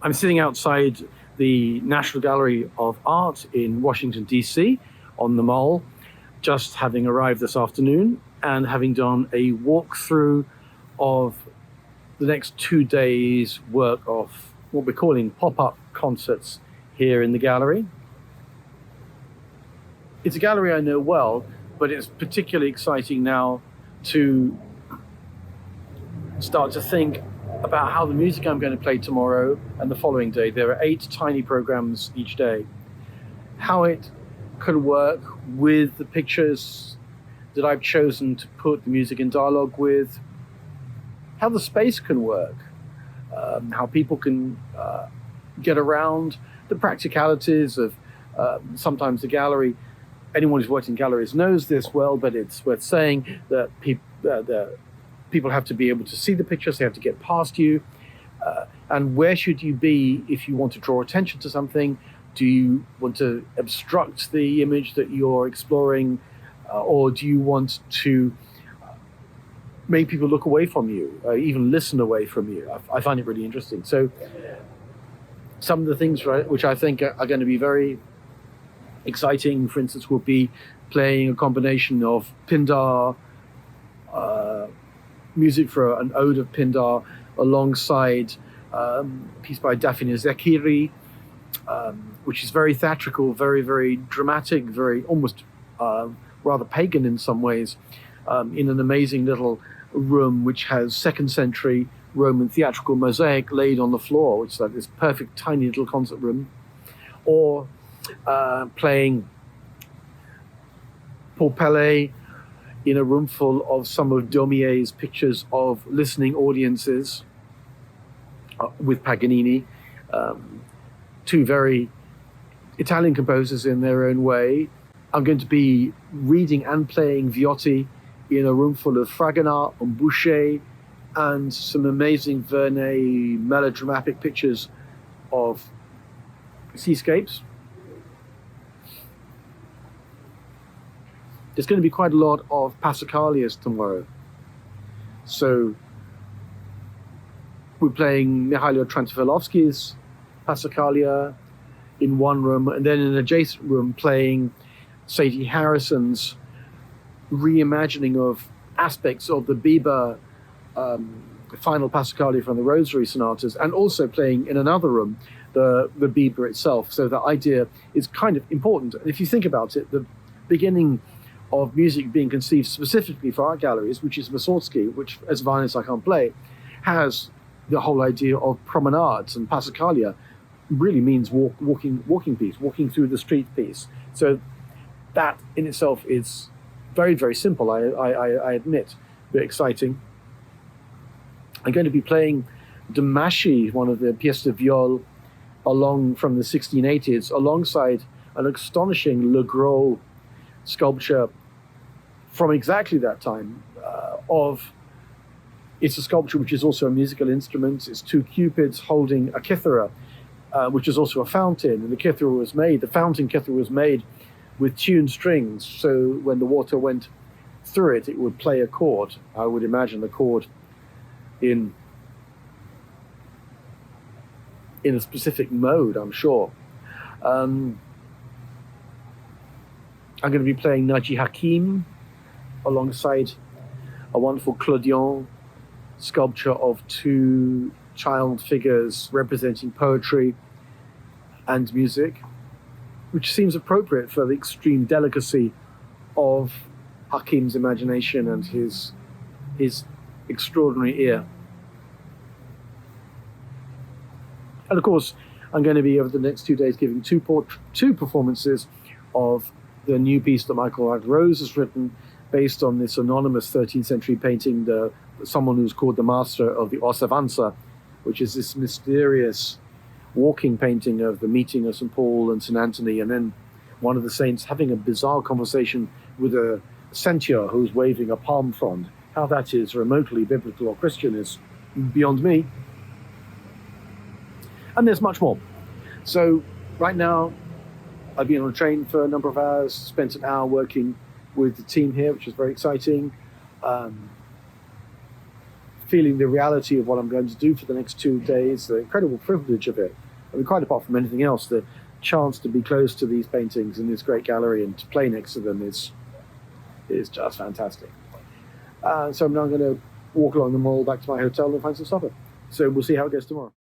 I'm sitting outside the National Gallery of Art in Washington, D.C., on the Mall, just having arrived this afternoon and having done a walkthrough of the next 2 days' work of what we're calling pop-up concerts here in the gallery. It's a gallery I know well, but it's particularly exciting now to start to think about how the music I'm going to play tomorrow and the following day, there are 8 tiny programs each day, how it could work with the pictures that I've chosen to put the music in dialogue with, how the space can work, how people can get around, the practicalities of sometimes the gallery. Anyone who's worked in galleries knows this well, but it's worth saying that people have to be able to see the pictures, they have to get past you. And where should you be if you want to draw attention to something? Do you want to obstruct the image that you're exploring? Or do you want to make people look away from you, even listen away from you? I find it really interesting. So some of the things which I think are going to be very exciting, for instance, will be playing a combination of Pindar, music for an ode of Pindar, alongside a piece by Daphne Zekiri, which is very theatrical, very, very dramatic, very almost rather pagan in some ways, in an amazing little room which has 2nd century Roman theatrical mosaic laid on the floor, which is like this perfect tiny little concert room. Or playing Paul Pellet in a room full of some of Daumier's pictures of listening audiences with Paganini, 2 very Italian composers in their own way. I'm going to be reading and playing Viotti in a room full of Fragonard and Boucher, and some amazing Vernet melodramatic pictures of seascapes. There's going to be quite a lot of Passacalias tomorrow. So we're playing Mikhailo Trantofilovsky's Passacalia in one room, and then in an adjacent room playing Sadie Harrison's reimagining of aspects of the Bieber final Passacalia from the Rosary Sonatas, and also playing in another room the Bieber itself. So the idea is kind of important. And if you think about it, the beginning of music being conceived specifically for art galleries, which is Mussorgsky, which as violinist I can't play, has the whole idea of promenades, and Passacalia really means walking piece, walking through the street piece. So that in itself is very, very simple, I admit, but exciting. I'm going to be playing Demashi, one of the pièces de viol, along from the 1680s, alongside an astonishing Le Gros sculpture from exactly that time. It's a sculpture which is also a musical instrument. It's 2 cupids holding a kithara, which is also a fountain. And the fountain kithara was made with tuned strings. So when the water went through it, it would play a chord. I would imagine the chord in a specific mode, I'm sure. I'm going to be playing Naji Hakim alongside a wonderful Clodion sculpture of 2 child figures representing poetry and music, which seems appropriate for the extreme delicacy of Hakim's imagination and his extraordinary ear. And of course, I'm going to be over the next 2 days giving two performances of the new piece that Michael Rose has written, based on this anonymous 13th century painting, someone who's called the master of the Osservanza, which is this mysterious walking painting of the meeting of St. Paul and St. Anthony, and then one of the saints having a bizarre conversation with a centaur who's waving a palm frond. How that is remotely biblical or Christian is beyond me. And there's much more. So right now, I've been on a train for a number of hours, spent an hour working with the team here, which is very exciting. feeling the reality of what I'm going to do for the next 2 days, the incredible privilege of it. I mean, quite apart from anything else, the chance to be close to these paintings in this great gallery and to play next to them is just fantastic. So now I'm going to walk along the mall back to my hotel and find some supper. So we'll see how it goes tomorrow.